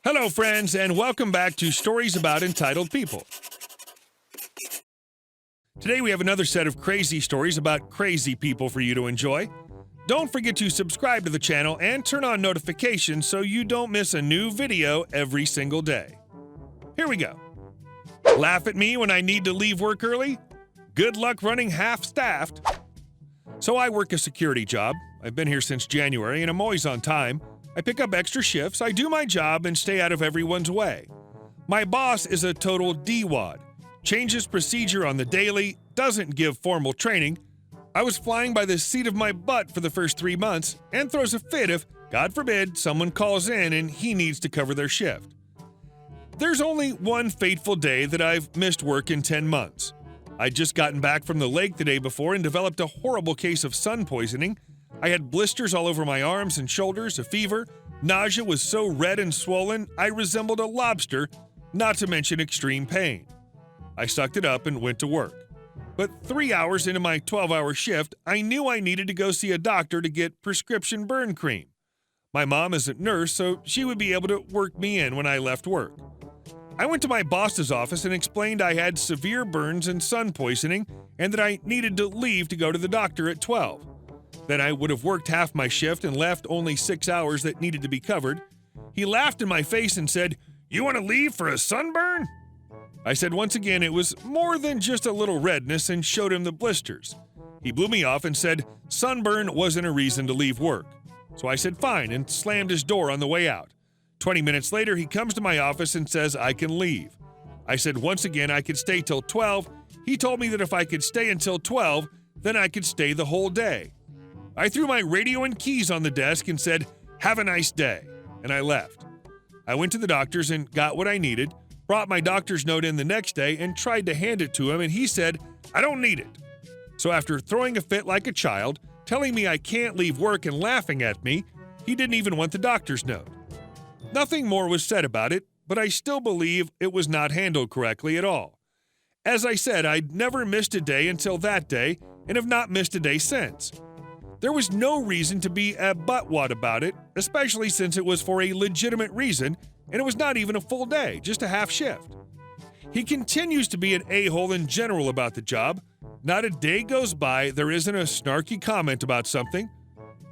Hello, friends, and welcome back to Stories About Entitled People. Today we have another set of crazy stories about crazy people for you to enjoy. Don't forget to subscribe to the channel and turn on notifications so you don't miss a new video every single day. Here we go. Laugh at me when I need to leave work early? Good luck running half-staffed. So I work a security job. I've been here since January and I'm always on time. I pick up extra shifts, I do my job, and stay out of everyone's way. My boss is a total D-wad. Changes procedure on the daily, doesn't give formal training. I was flying by the seat of my butt for the first 3 months, and throws a fit if, God forbid, someone calls in and he needs to cover their shift. There's only one fateful day that I've missed work in 10 months. I'd just gotten back from the lake the day before and developed a horrible case of sun poisoning. I had blisters all over my arms and shoulders, a fever, nausea was so red and swollen I resembled a lobster, not to mention extreme pain. I sucked it up and went to work. But 3 hours into my 12-hour shift, I knew I needed to go see a doctor to get prescription burn cream. My mom is a nurse, so she would be able to work me in when I left work. I went to my boss's office and explained I had severe burns and sun poisoning and that I needed to leave to go to the doctor at 12. Then I would have worked half my shift and left only 6 hours that needed to be covered. He laughed in my face and said, "You want to leave for a sunburn?" I said once again it was more than just a little redness and showed him the blisters. He blew me off and said sunburn wasn't a reason to leave work. So I said fine and slammed his door on the way out. 20 minutes later, he comes to my office and says I can leave. I said once again I could stay till 12. He told me that if I could stay until 12, then I could stay the whole day. I threw my radio and keys on the desk and said, "Have a nice day," and I left. I went to the doctor's and got what I needed, brought my doctor's note in the next day and tried to hand it to him, and he said, "I don't need it." So after throwing a fit like a child, telling me I can't leave work and laughing at me, he didn't even want the doctor's note. Nothing more was said about it, but I still believe it was not handled correctly at all. As I said, I'd never missed a day until that day and have not missed a day since. There was no reason to be a buttwad about it, especially since it was for a legitimate reason, and it was not even a full day, just a half shift. He continues to be an a-hole in general about the job. Not a day goes by there isn't a snarky comment about something.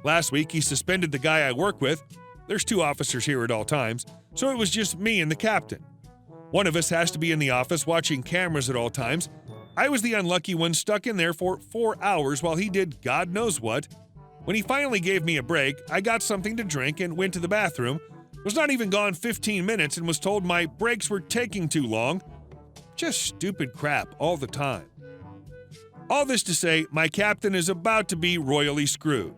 Last week, he suspended the guy I work with. There's 2 officers here at all times, so it was just me and the captain. One of us has to be in the office watching cameras at all times. I was the unlucky one stuck in there for 4 hours while he did God knows what. When he finally gave me a break, I got something to drink and went to the bathroom. Was not even gone 15 minutes and was told my breaks were taking too long. Just stupid crap all the time. All this to say, my captain is about to be royally screwed.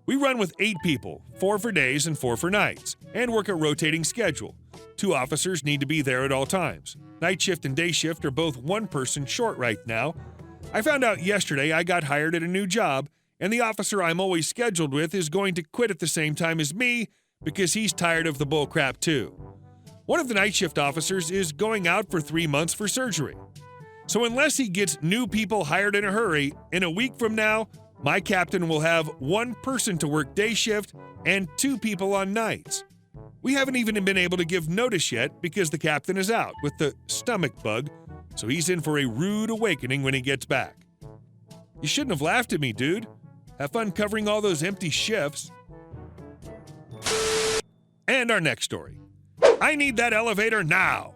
We run with 8 people, 4 for days and 4 for nights, and work a rotating schedule. 2 officers need to be there at all times. Night shift and day shift are both 1 person short right now. I found out yesterday I got hired at a new job, and the officer I'm always scheduled with is going to quit at the same time as me because he's tired of the bullcrap too. One of the night shift officers is going out for 3 months for surgery. So unless he gets new people hired in a hurry, in a week from now, my captain will have 1 person to work day shift and 2 people on nights. We haven't even been able to give notice yet because the captain is out with the stomach bug, so he's in for a rude awakening when he gets back. You shouldn't have laughed at me, dude. Have fun covering all those empty shifts. And our next story. I need that elevator now.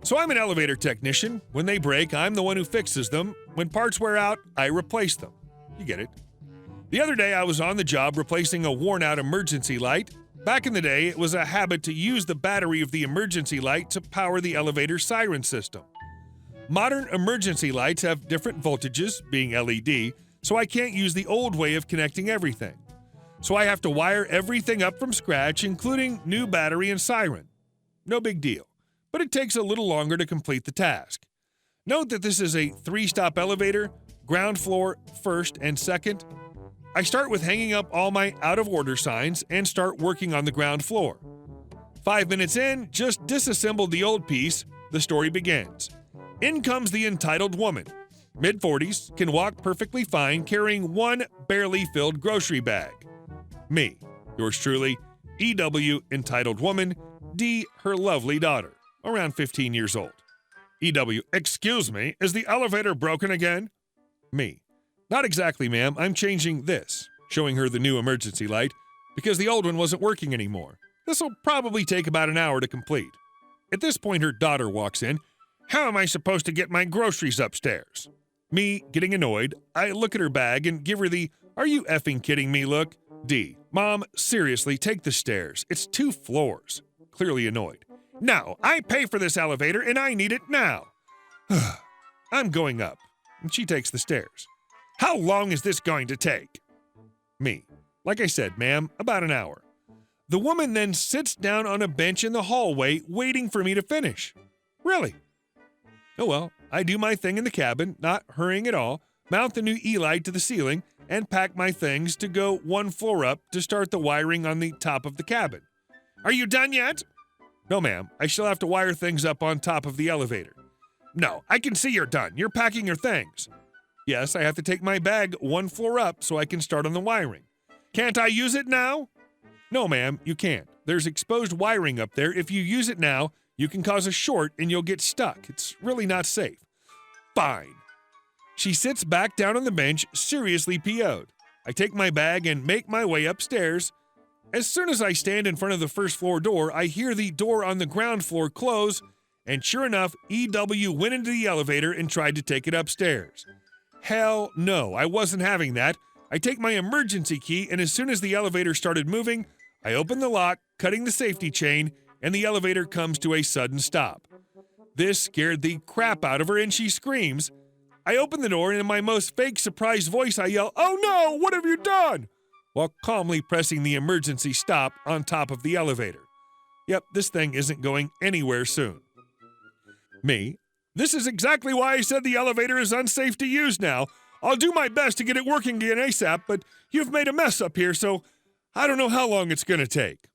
So I'm an elevator technician. When they break, I'm the one who fixes them. When parts wear out, I replace them. You get it. The other day I was on the job replacing a worn-out emergency light. Back in the day, it was a habit to use the battery of the emergency light to power the elevator siren system. Modern emergency lights have different voltages, being LED, so I can't use the old way of connecting everything. So I have to wire everything up from scratch, including new battery and siren. No big deal, but it takes a little longer to complete the task. Note that this is a 3-stop elevator, ground floor, first and second. I start with hanging up all my out-of-order signs and start working on the ground floor. 5 minutes in, just disassembled the old piece, the story begins. In comes the entitled woman. Mid-40s, can walk perfectly fine, carrying 1 barely filled grocery bag. Me, yours truly, E.W. Entitled Woman, D. Her lovely daughter, around 15 years old. EW, excuse me, is the elevator broken again? Me, not exactly, ma'am. I'm changing this, showing her the new emergency light, because the old one wasn't working anymore. This will probably take about an hour to complete. At this point, her daughter walks in. How am I supposed to get my groceries upstairs? Me, getting annoyed, I look at her bag and give her the, are you effing kidding me look? D, Mom, seriously, take the stairs. It's 2 floors. Clearly annoyed. No, I pay for this elevator and I need it now. I'm going up, and she takes the stairs. How long is this going to take? Me, like I said, ma'am, about an hour. The woman then sits down on a bench in the hallway waiting for me to finish. Really? Oh well, I do my thing in the cabin, not hurrying at all, mount the new E-light to the ceiling, and pack my things to go 1 floor up to start the wiring on the top of the cabin. Are you done yet? No, ma'am. I still have to wire things up on top of the elevator. No, I can see you're done. You're packing your things. Yes, I have to take my bag 1 floor up so I can start on the wiring. Can't I use it now? No, ma'am, you can't. There's exposed wiring up there. If you use it now, you can cause a short and you'll get stuck. It's really not safe. Fine. She sits back down on the bench, seriously PO'd. I take my bag and make my way upstairs. As soon as I stand in front of the first floor door, I hear the door on the ground floor close, and sure enough, EW went into the elevator and tried to take it upstairs. Hell no, I wasn't having that. I take my emergency key, and as soon as the elevator started moving, I open the lock, cutting the safety chain, and the elevator comes to a sudden stop. This scared the crap out of her, and she screams. I open the door, and in my most fake surprised voice, I yell, "Oh no, what have you done?" while calmly pressing the emergency stop on top of the elevator. Yep, this thing isn't going anywhere soon. Me, this is exactly why I said the elevator is unsafe to use now. I'll do my best to get it working again ASAP, but you've made a mess up here, so I don't know how long it's going to take.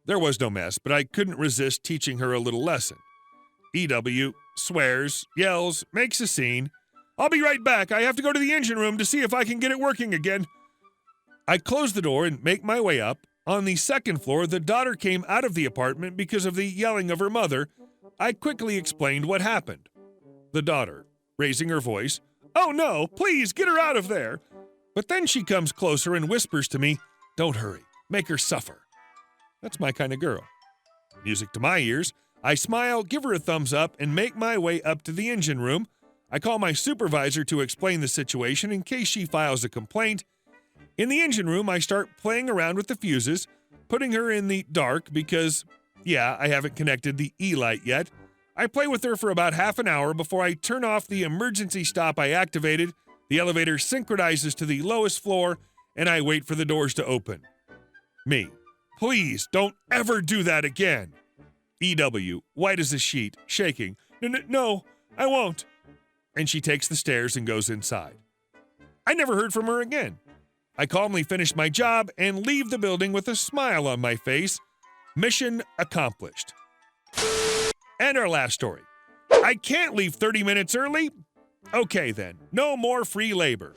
There was no mess, but I couldn't resist teaching her a little lesson. EW swears, yells, makes a scene. I'll be right back. I have to go to the engine room to see if I can get it working again. I close the door and make my way up. On the second floor, the daughter came out of the apartment because of the yelling of her mother. I quickly explained what happened. The daughter, raising her voice, "Oh no, please get her out of there." But then she comes closer and whispers to me, "Don't hurry, make her suffer." That's my kind of girl. Music to my ears. I smile, give her a thumbs up, and make my way up to the engine room. I call my supervisor to explain the situation in case she files a complaint. In the engine room, I start playing around with the fuses, putting her in the dark because, I haven't connected the E-light yet. I play with her for about half an hour before I turn off the emergency stop I activated, the elevator synchronizes to the lowest floor, and I wait for the doors to open. Me, please don't ever do that again. EW, white as a sheet, shaking, No, I won't. And she takes the stairs and goes inside. I never heard from her again. I calmly finish my job and leave the building with a smile on my face. Mission accomplished. And our last story. I can't leave 30 minutes early? Okay then, no more free labor.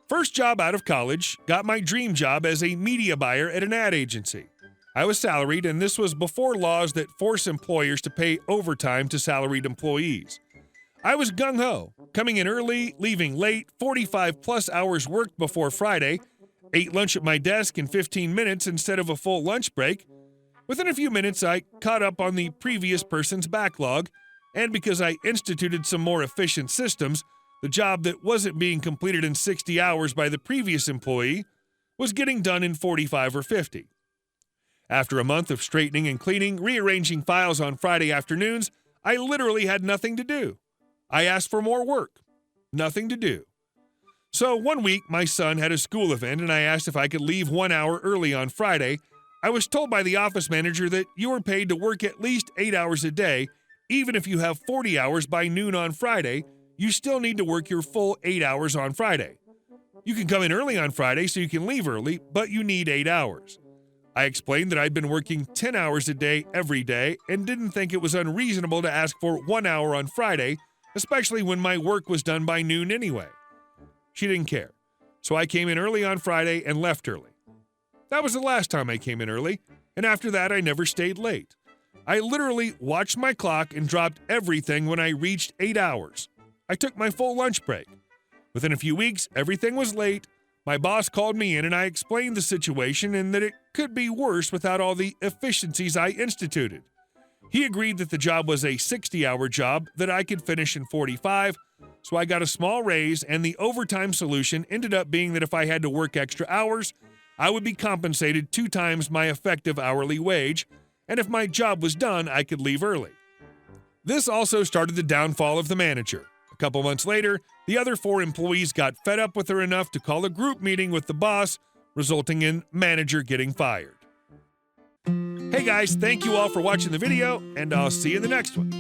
First job out of college, got my dream job as a media buyer at an ad agency. I was salaried, and this was before laws that force employers to pay overtime to salaried employees. I was gung-ho, coming in early, leaving late, 45-plus hours worked before Friday, ate lunch at my desk in 15 minutes instead of a full lunch break. Within a few minutes, I caught up on the previous person's backlog, and because I instituted some more efficient systems, the job that wasn't being completed in 60 hours by the previous employee was getting done in 45 or 50. After a month of straightening and cleaning, rearranging files on Friday afternoons, I literally had nothing to do. I asked for more work. Nothing to do. So one week, my son had a school event, and I asked if I could leave 1 hour early on Friday. I was told by the office manager that you are paid to work at least 8 hours a day. Even if you have 40 hours by noon on Friday, you still need to work your full 8 hours on Friday. You can come in early on Friday so you can leave early, but you need 8 hours. I explained that I'd been working 10 hours a day every day and didn't think it was unreasonable to ask for 1 hour on Friday, especially when my work was done by noon anyway. She didn't care, so I came in early on Friday and left early. That was the last time I came in early, and after that I never stayed late. I literally watched my clock and dropped everything when I reached 8 hours. I took my full lunch break. Within a few weeks, everything was late. My boss called me in and I explained the situation and that it could be worse without all the efficiencies I instituted. He agreed that the job was a 60-hour job that I could finish in 45, so I got a small raise, and the overtime solution ended up being that if I had to work extra hours, I would be compensated 2 times my effective hourly wage, and if my job was done, I could leave early. This also started the downfall of the manager. A couple months later, the other 4 employees got fed up with her enough to call a group meeting with the boss, resulting in manager getting fired. Hey guys, thank you all for watching the video, and I'll see you in the next one.